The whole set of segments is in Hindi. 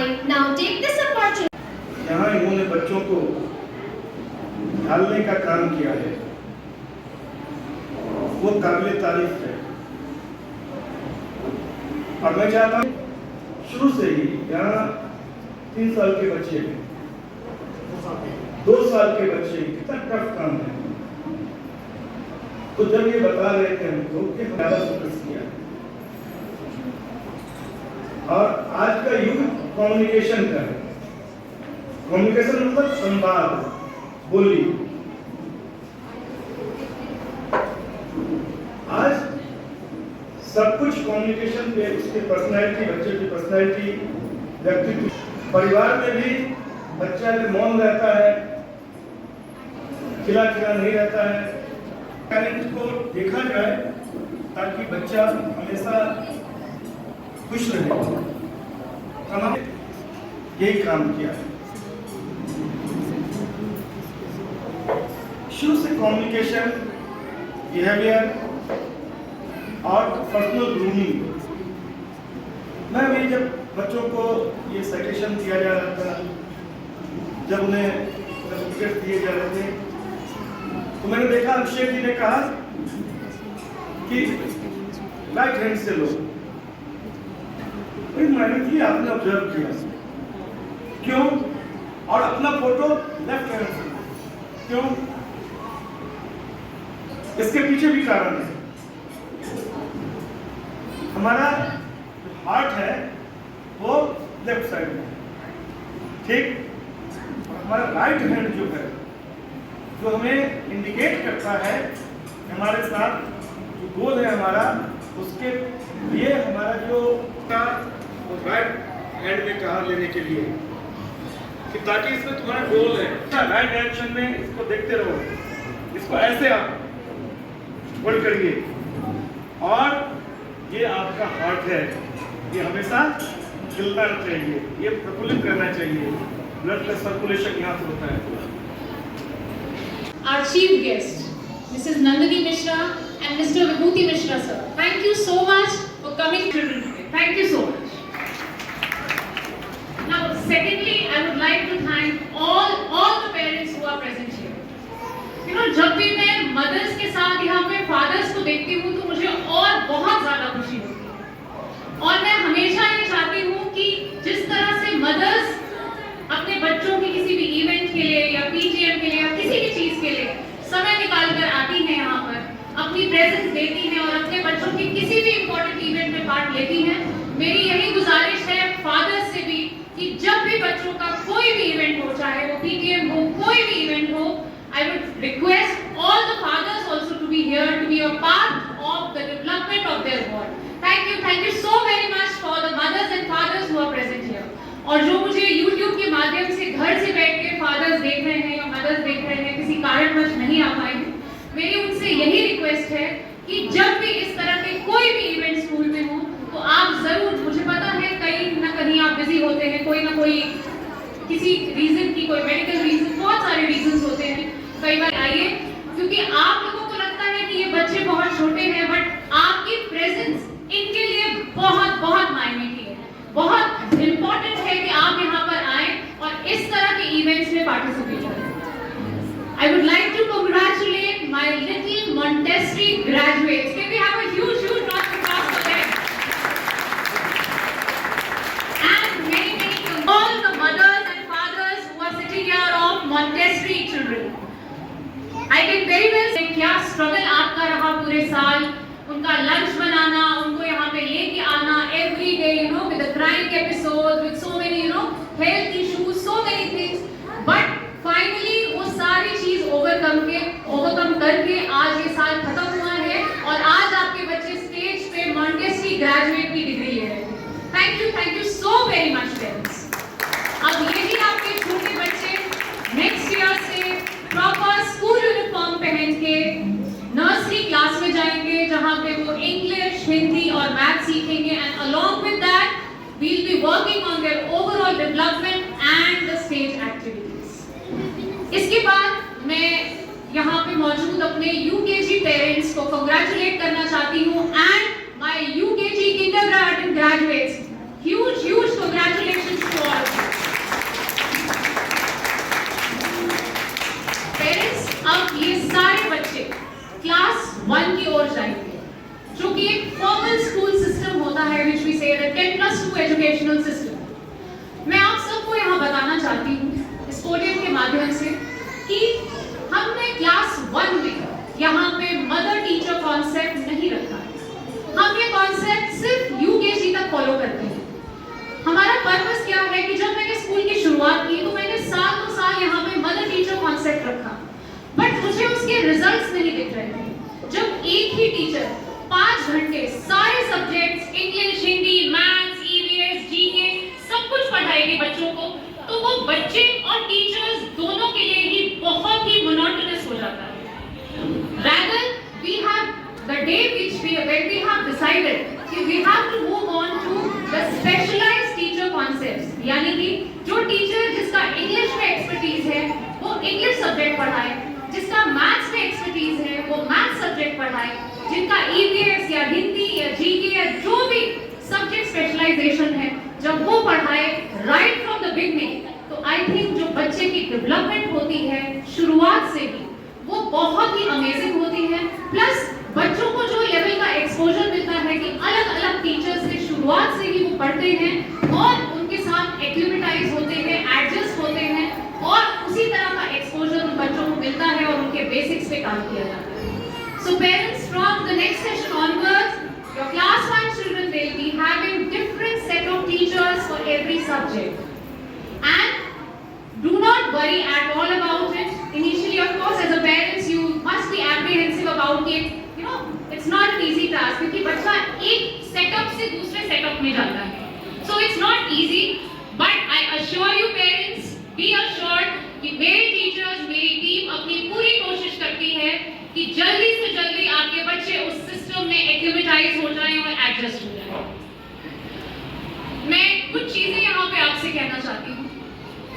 I now take this opportunity. यहाँ इन्होंने बच्चों को ढालने का काम किया है, वो काबिल तारीफ है। और मैं चाहता हूँ शुरू से ही यहाँ 3 साल के बच्चे, 2 साल के बच्चे, कितना टफ काम है। तो जब ये बता रहे थे हमको कि ज़्यादा फोकस किया, और आज का युग कम्युनिकेशन का है। कम्युनिकेशन मतलब संवाद, बोली। आज सब कुछ कम्युनिकेशन पे, उसकी पर्सनैलिटी, बच्चे की पर्सनैलिटी, व्यक्तित्व, परिवार में भी बच्चा जब मौन रहता है, खिला खिला नहीं रहता है, टैलेंट को देखा जाए ताकि बच्चा हमेशा खुश रहे। हमने यही काम किया है। शुरू से कम्युनिकेशन, बिहेवियर और पर्सनल ग्रूमिंग। मैं भी जब बच्चों को ये साइटेशन दिया जा रहा था, जब उन्हें सर्टिफिकेट दिए जा रहे थे, तो मैंने देखा अभिषेक जी ने कहा कि राइट हैंड से लो। मैंने किया, आपने ऑब्जर्व किया, क्यों? और अपना फोटो लेफ्ट हैंड से, क्यों? इसके पीछे भी कारण है। हमारा हार्ट है वो लेफ्ट साइड में, ठीक? हमारा राइट हैंड जो है, जो हमें इंडिकेट करता है हमारे साथ जो गोल है हमारा, उसके लिए हमारा जो का राइट हैंड में कहा लेने के लिए, कि ताकि इसमें तुम्हारा गोल है, राइट डायरेक्शन में इसको देखते रहो, इसको ऐसे आप होल्ड करिए, और ये आपका हार्ट है, ये हमेशा खिलना चाहिए, ये प्रफुल्लित करना चाहिए, ब्लड का सर्कुलेशन यहाँ से होता है। Our chief guest, Mrs. Nandini Mishra and Mr. Vibhuti Mishra, sir. Thank you so much for coming children today. Thank you so much. Now, secondly, I would like to thank all the parents who are present here. You know, जब भी मैं mothers के साथ यहाँ पे fathers को देखती हूँ तो मुझे और बहुत ज़्यादा खुशी होती है। और मैं हमेशा ये चाहती हूँ कि जिस तरह से mothers अपने बच्चों के किसी भी इवेंट के लिए या पीजीएम के लिए या किसी भी चीज के लिए समय निकाल कर आती हैं, यहाँ पर अपनी प्रेजेंस देती हैं और अपने बच्चों के किसी भी इंपॉर्टेंट इवेंट में पार्ट लेती हैं, मेरी यही गुजारिश है फादर्स से भी कि जब भी बच्चों का कोई भी इवेंट हो, चाहे वो पीटीएम हो, कोई भी इवेंट हो, I would request all the fathers also to be here to be a part of the development of their world. Thank you so very much for the mothers and fathers who are present here. और जो मुझे YouTube के माध्यम से घर से बैठ के फादर्स देख रहे हैं या मदर्स देख रहे हैं, किसी कारणवश नहीं आ पाए हैं, मेरी उनसे यही रिक्वेस्ट है कि जब भी इस तरह के कोई भी इवेंट स्कूल में हो तो आप जरूर, मुझे पता है कहीं ना कहीं आप बिजी होते हैं, कोई ना कोई किसी रीजन की, कोई मेडिकल रीजन, बहुत सारे रीजंस होते हैं, कई बार आइए, क्योंकि आप लोगों को लगता है कि ये बच्चे बहुत छोटे हैं, बट आपकी प्रेजेंस इनके लिए बहुत बहुत मायने की है, बहुत इंपॉर्टेंट है कि आप यहाँ पर आए और इस तरह के इवेंट्स में पार्टिसिपेट करें। I would like to congratulate my little Montessori graduates. Can we have a huge round of applause for them? And many all the mothers and fathers who are sitting here of Montessori children. I can very well say क्या struggle आपका रहा पूरे साल, उनका लंच बनाना, उनको यहाँ पे लेके आना every day, you know, with the crying episodes, with so many, you know, health issues, so many things. But finally वो सारी चीज ओवरकम करके आज ये साल खत्म हुआ है और आज आपके बच्चे स्टेज पे मॉन्टेसरी ग्रेजुएट की डिग्री ले रहे हैं। Thank you so very much parents. अब यही आपके छोटे बच्चे नेक्स्ट ईयर से प्रॉपर स्कूल यूनिफॉर्म पहन के नर्सरी क्लास में जाएंगे, जहां पे वो इंग्लिश, हिंदी और मैथ सीखेंगे, and along with that we will be working on their overall development and the stage activities. इसके बाद मैं यहाँ पे मौजूद अपने यूकेजी पेरेंट्स को कांग्रेचुलेट करना चाहती हूँ, and my UKG kindergarten graduates huge congratulations to all of you. Parents, अब ये सारे बच्चे क्लास 1 की ओर जाएंगे, जो कि एक फॉर्मल स्कूल सिस्टम होता है, which we say the 10+2 educational system. मैं आप सबको यहाँ बताना चाहती हूँ इस पोडियम के माध्यम से कि हमने क्लास 1 में यहाँ पे मदर टीचर कॉन्सेप्ट नहीं रखा है। हम ये कॉन्सेप्ट सिर्फ यूकेजी तक फॉलो करते हैं। हमारा पर्पस क्या है कि जब मैंने स्कूल की शुरुआत की तो मैंने साल यहाँ पे मदर टीचर कॉन्सेप्ट रखा, बट मुझे उसके रिजल्ट्स नहीं दिख रहे थे। जब एक ही टीचर 5 घंटे सारे subjects English, Hindi, maths, EVS, GK सब कुछ पढ़ाएगी बच्चों को, तो वो बच्चे और टीचर्स दोनों के लिए ही बहुत ही मोनोटोनस हो जाता है। Rather, we have the day when we have decided कि we have to move on to the specialized teacher concepts, यानी कि जो टीचर जिसका इंग्लिश में एक्सपर्टीज है वो इंग्लिश सब्जेक्ट पढ़ाए, जिसका मैथ्स में एक्सपर्टीज है वो मैथ्स सब्जेक्ट पढ़ाए, जिनका ईवीएस या हिंदी या जीके या जो भी सब्जेक्ट स्पेशलाइजेशन है जब वो पढ़ाए राइट फ्रॉम द बिगनिंग, तो आई थिंक जो बच्चे की डेवलपमेंट होती है शुरुआत से ही वो बहुत ही अमेजिंग होती है। प्लस बच्चों को जो लेवल का एक्सपोजर मिलता है कि अलग अलग टीचर्स से शुरुआत से ही वो पढ़ते हैं और उनके साथ एक्लिमेटाइज होते हैं, एडजस्ट होते हैं और उसी तरह का एक्सपोजर उन बच्चों को मिलता है और उनके बेसिक्स पे काम किया जाता है। So parents, from the next session onwards your class 1 children will be having different set of teachers for every subject and do not worry at all about it. Initially, of course, as a parents, you must be apprehensive about it. You know, it's not an easy task क्योंकि बच्चा एक सेटअप से दूसरे सेटअप में जाता है. So it's not easy, but I assure you parents, be assured कि मेरे टीचर्स, मेरी टीम अपनी पूरी कोशिश करती है कि जल्दी से जल्दी आपके बच्चे उस सिस्टम में एक्लिमेटाइज हो जाएं और एडजस्ट हो जाएं. मैं कुछ चीजें यहाँ पे आपसे कहना चाहती हूँ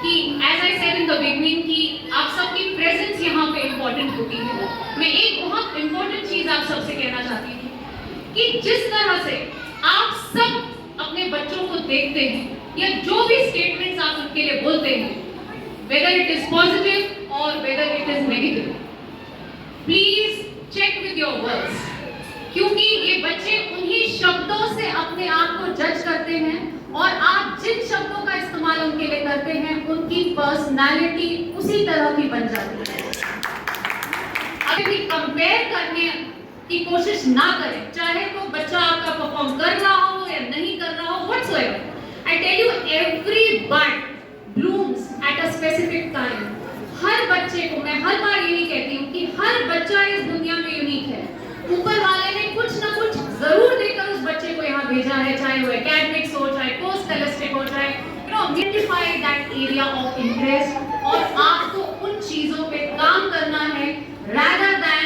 कि as I said in the beginning कि आप सबकी प्रेजेंस यहाँ पे इम्पोर्टेंट होती है. मैं एक बहुत इम्पोर्टेंट चीज आप सबसे कहना चाहती हूँ कि जिस तरह से आप सब अपने बच्चों को देखते हैं या जो भी स्टेटमेंट्स आप उनके लिए बोलते हैं, whether it is positive or whether it is negative, please check with your words, क्योंकि ये बच्चे उन्हीं शब्दों से अपने आप को जज करते हैं और आप जिन शब्दों का इस्तेमाल उनके लिए करते हैं उनकी पर्सनालिटी उसी तरह की बन जाती है. अगर भी कंपेयर करने की कोशिश ना करें, चाहे तो बच्चा आपका परफॉर्म कर रहा हो या नहीं कर रहा हो, whatsoever. I tell you, every bud blooms at a specific time. हर बच्चे को, मैं हर बार यही कहती हूँ कि हर बच्चा इस दुनिया में यूनिक है. ऊपर वाले ने कुछ ना कुछ जरूर देकर उस बच्चे को यहाँ भेजा है, चाहे वो एकेडमिक्स हो, चाहे पोस्ट स्कॉलस्टिक हो, चाहे identify that area of interest और आपको उन चीजों पे काम करना है rather than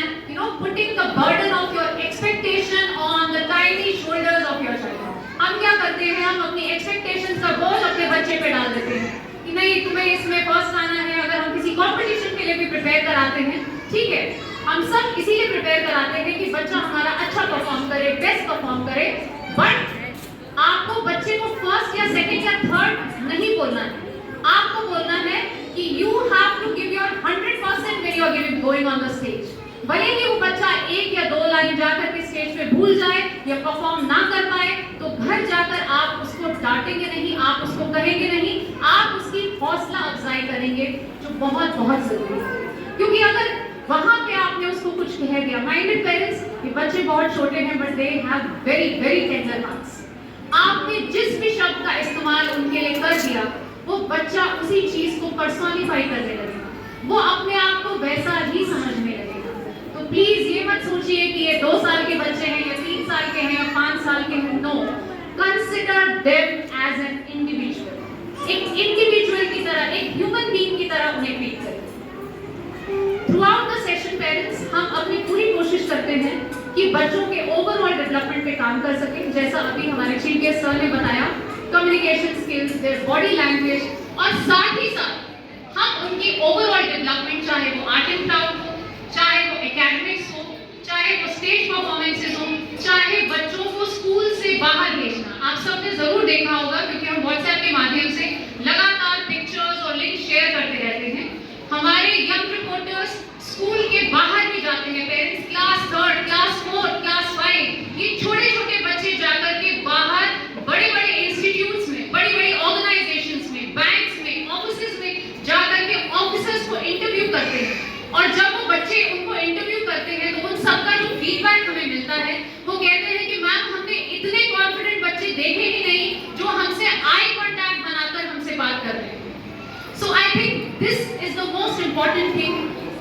putting the burden of your expectation on the tiny shoulders of your child. हम क्या करते हैं, हम अपनी एक्सपेक्टेशंस का बोझ अपने बच्चे पे डाल देते हैं कि नहीं तुम्हें इसमें फर्स्ट आना है. अगर हम किसी कंपटीशन के लिए भी प्रिपेयर कराते हैं, ठीक है, हम सब इसीलिए प्रिपेयर कराते हैं कि बच्चा हमारा अच्छा परफॉर्म करे, बेस्ट परफॉर्म करे, बट आपको बच्चे को फर्स्ट या सेकंड या थर्ड नहीं बोलना है. आपको बोलना है कि you have to give your 100% when you are going on the stage. भले ही वो बच्चा एक या दो लाइन जाकर के स्टेज पे भूल जाए या परफॉर्म ना कर पाए, तो घर जाकर आप उसको डांटेंगे नहीं, आप उसको कहेंगे नहीं, आप उसकी हौसला अफजाई करेंगे, जो बहुत बहुत जरूरी है. क्योंकि अगर वहां पे आपने उसको कुछ कह दिया, माइंडेड पेरेंट्स, ये बच्चे बहुत छोटे हैं but they have very very tender hearts. आपने जिस भी शब्द का इस्तेमाल उनके लिए कर दिया, वो बच्चा उसी चीज को पर्सोनिफाई करने लगेगा, वो अपने आप को वैसा ही समझने लगेगा. तो प्लीज ये मत सोचिए कि ये 2 साल के बच्चे हैं या 3 साल के हैं या 5 साल के हैं. No, consider them as an individual. एक इंडिविजुअल की तरह, एक ह्यूमन बीइंग की तरह उन्हें ट्रीट करें. थ्रूआउट द सेशन पेरेंट्स, हम अपनी पूरी कोशिश करते हैं कि बच्चों के ओवरऑल डेवलपमेंट पे काम कर सकें. जैसा अभी हमारे चीफ गेस्ट सर ने बताया, communication skills, their body language, और साथ ही साथ हम उनकी ओवरऑल डेवलपमेंट, चाहे वो आर्ट एंड क्राफ्ट हो, चाहे वो एकेडमिक्स हो, चाहे वो स्टेज परफॉर्मेंसेस हो, चाहे बच्चों को स्कूल से बाहर भेजना। आप सबने जरूर देखा होगा क्योंकि हम व्हाट्सएप के माध्यम से लगातार पिक्चर्स और लिंक शेयर करते रहते हैं। हमारे यंग रिपोर्टर्स स्कूल के बाहर भी जाते हैं। पेरेंट्स क्लास 3, क्लास 4, क्लास 5 ये छोटे छोटे बच्चे जाकर के बाहर बड़े बड़े इंस्टीट्यूट्स में, बड़ी बड़ी ऑर्गेनाइजेशंस में, बैंक्स में, ऑफिसेज में जाकर के ऑफिसर्स को इंटरव्यू करते हैं। और जब वो बच्चे उनको इंटरव्यू करते हैं तो उन सबका जो फीडबैक हमें मिलता है वो कहते हैं कि मैम हमने इतने कॉन्फिडेंट बच्चे देखे ही नहीं जो हमसे आई कांटेक्ट बनाकर हमसे बात कर रहे हैं। So I think this is the most important thing.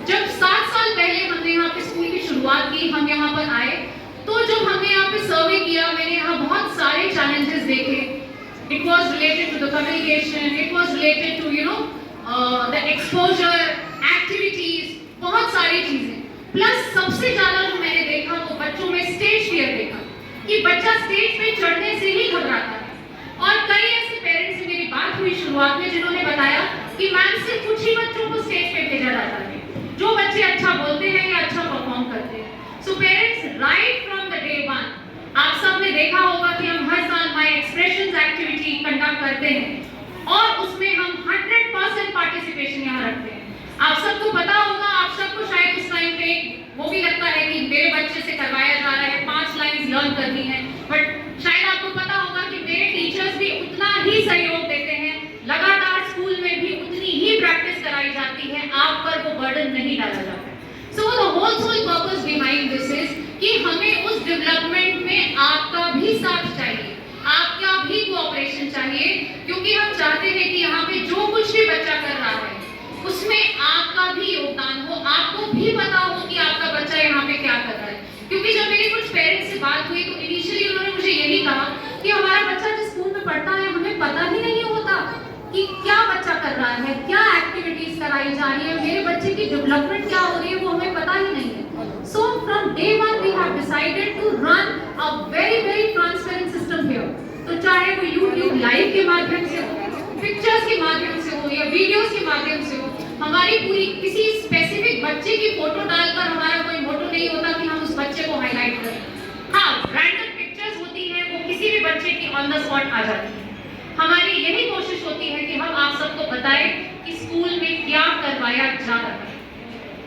जब 7 साल पहले हमने यहाँ पे स्कूल की शुरुआत की, हम यहाँ पर आए, तो जब हमने यहाँ पे सर्वे किया, मैंने यहाँ बहुत सारे चैलेंजेस देखे। It was related to the communication, it was related to the exposure, activities, बहुत सारी चीजें। प्लस सबसे ज्यादा जो मैंने देखा वो बच्चों में स्टेज फियर देखा कि बच्चा स्टेज पे चढ़ने से ही घबराता है। और कई ऐसे पेरेंट्स से मेरी बात हुई शुरुआत में जिन्होंने बताया कि मैम सिर्फ कुछ ही बच्चों को स्टेज पे भेजा जाता है, जो बच्चे अच्छा बोलते हैं या अच्छा परफॉर्म करते हैं। So parents right from the day 1 आप सब ने देखा होगा कि हम हर साल माय एक्सप्रेशंस एक्टिविटी कंडक्ट करते हैं और उसमें हम 100% पार्टिसिपेशन यहाँ रखते हैं। आप सबको पता होगा, आप सबको शायद उस टाइम पे वो भी लगता है कि मेरे बच्चे से करवाया जा रहा है, 5 लाइंस लर्न करनी है, बट शायद आपको पता होगा कि मेरे टीचर्स भी उतना ही सहयोग देते हैं, लगातार स्कूल में भी उतनी ही प्रैक्टिस कराई जाती है, आप पर वो बर्डन नहीं डाला जाता है। So the whole purpose behind this is कि हमें उस डेवलपमेंट में आपका भी साथ चाहिए, आपका भी कोऑपरेशन चाहिए, क्योंकि हम चाहते हैं कि यहाँ पे जो कुछ भी बच्चा कर रहा है उसमें आपका भी योगदान हो, आपको भी पता हो कि आपका बच्चा यहाँ पे क्या कर रहा है। क्योंकि जब मेरी कुछ पेरेंट्स से बात हुई तो इनिशियली उन्होंने मुझे यही कहा कि हमारा बच्चा जिस स्कूल में पढ़ता है हमें पता ही नहीं होता कि क्या बच्चा कर रहा है, क्या एक्टिविटीज कराई जा रही है, मेरे बच्चे की डेवलपमेंट क्या हो रही है वो हमें पता ही नहीं है। So from day 1 we have decided to run a very transparent system here. तो चाहे वो YouTube लाइव के माध्यम से हो, पिक्चर्स के माध्यम से हो या वीडियोस के माध्यम से हो, हमारी पूरी किसी स्पेसिफिक बच्चे की फोटो डालकर हमारा कोई मोटो नहीं होता कि हम उस बच्चे को हाईलाइट करें। हाँ, रैंडम पिक्चर्स होती हैं, वो किसी भी बच्चे की ऑन द स्पॉट आ जाती है। हमारी यही कोशिश होती है कि हम आप सबको बताएं कि स्कूल में क्या करवाया जा रहा है,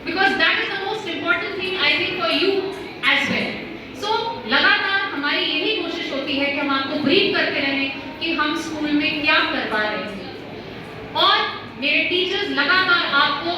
because that is the most important thing I think for you as well. So लगातार हमारी यही कोशिश होती है कि हम आपको ब्रीफ करते रहें कि हम स्कूल में क्या करवा रहे हैं, और मेरे टीचर्स लगातार आपको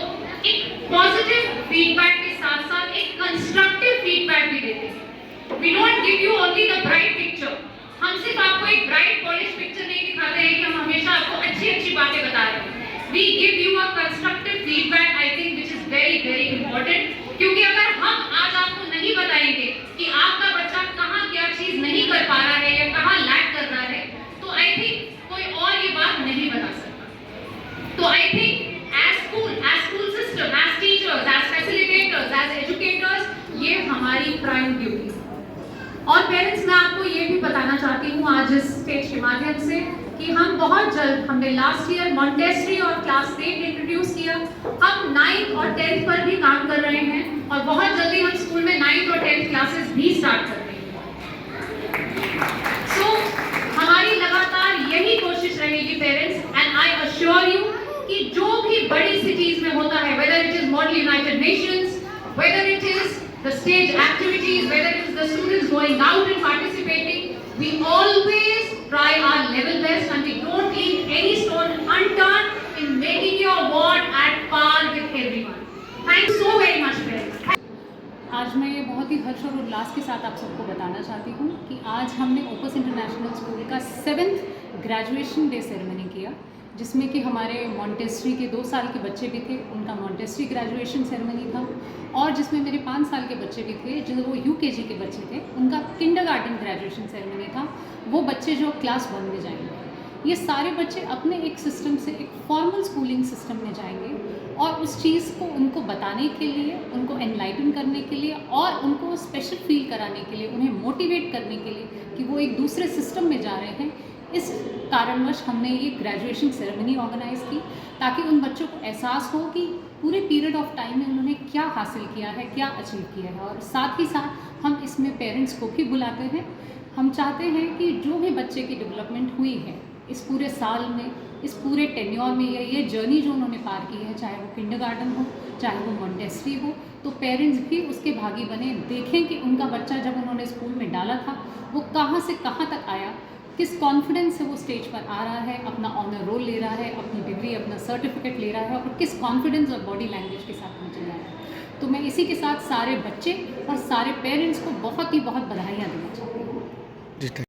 एक पॉजिटिव फीडबैक के साथ साथ एक कंस्ट्रक्टिव फीडबैक भी देते हैं। We don't give you only the bright picture. हम सिर्फ आपको एक ब्राइट पॉलिश पिक्चर नहीं दिखाते हैं कि हम हमेशा आपको अच्छी बातें बता रहे हैं। We give you a constructive feedback, I think which is very important, क्योंकि अगर हम आज आपको नहीं बताएंगे कि आपका बच्चा कहाँ क्या चीज नहीं कर पा रहा है या कहाँ लैग कर रहा है, तो आई थिंक कोई और ये बात नहीं बता सकता। तो I think as school system, as teachers, as facilitators, as educators, ये हमारी प्राइम ड्यूटी है। और पेरेंट्स, मैं आपको ये भी बताना चाहती हूँ आज इस स्टेज के माध्यम से कि हम बहुत जल्द, हमने लास्ट ईयर मॉन्टेसरी और क्लास 8 इंट्रोड्यूस किया, हम 9th और 10th पर भी काम कर रहे हैं, और बहुत जल्दी हम स्कूल में 9th और 10th क्लासेस भी स्टार्ट कर रहे हैं। सो हमारी लगातार यही कोशिश रहेगी parents, and I assure you कि जो भी बड़ी सिटीज में होता है, whether it is Model United Nations, whether it is the stage activities, whether it is the students going out and participating, we always try our level best and we don't leave any stone unturned in making your ward at par with everyone. Thank you so very much parents. आज मैं ये बहुत ही हर्ष और उल्लास के साथ आप सबको बताना चाहती हूँ कि आज हमने ओपस इंटरनेशनल स्कूल का 7th ग्रेजुएशन डे सेरेमनी किया, जिसमें कि हमारे मॉन्टेसरी के 2 साल के बच्चे भी थे, उनका मॉन्टेसरी ग्रेजुएशन सेरेमनी था, और जिसमें मेरे 5 साल के बच्चे भी थे, जो वो UKG के बच्चे थे, उनका किंडरगार्टन ग्रेजुएशन सेरेमनी था, वो बच्चे जो क्लास 1 में जाएंगे। ये सारे बच्चे अपने एक सिस्टम से एक फॉर्मल स्कूलिंग सिस्टम में जाएंगे, और उस चीज़ को उनको बताने के लिए, उनको एनलाइटन करने के लिए, और उनको स्पेशल फील कराने के लिए, उन्हें मोटिवेट करने के लिए कि वो एक दूसरे सिस्टम में जा रहे हैं, इस कारणवश हमने ये ग्रेजुएशन सेरेमनी ऑर्गेनाइज की, ताकि उन बच्चों को एहसास हो कि पूरे पीरियड ऑफ टाइम में उन्होंने क्या हासिल किया है, क्या अचीव किया है। और साथ ही साथ हम इसमें पेरेंट्स को भी बुलाते हैं। हम चाहते हैं कि जो भी बच्चे की डेवलपमेंट हुई है इस पूरे साल में, इस पूरे टेन्योर में, ये जर्नी जो उन्होंने पार की है, चाहे वो किंडरगार्टन हो, चाहे वो मॉन्टेसरी हो, तो पेरेंट्स भी उसके भागी बने, देखें कि उनका बच्चा जब उन्होंने स्कूल में डाला था वो कहाँ से कहाँ तक आया, किस कॉन्फिडेंस से वो स्टेज पर आ रहा है, अपना ऑनर रोल ले रहा है, अपनी डिग्री, अपना सर्टिफिकेट ले रहा है, और किस कॉन्फिडेंस और बॉडी लैंग्वेज के साथ नीचे जा रहा है। तो मैं इसी के साथ सारे बच्चे और सारे पेरेंट्स को बहुत ही बहुत बधाइयाँ देना चाहती हूँ।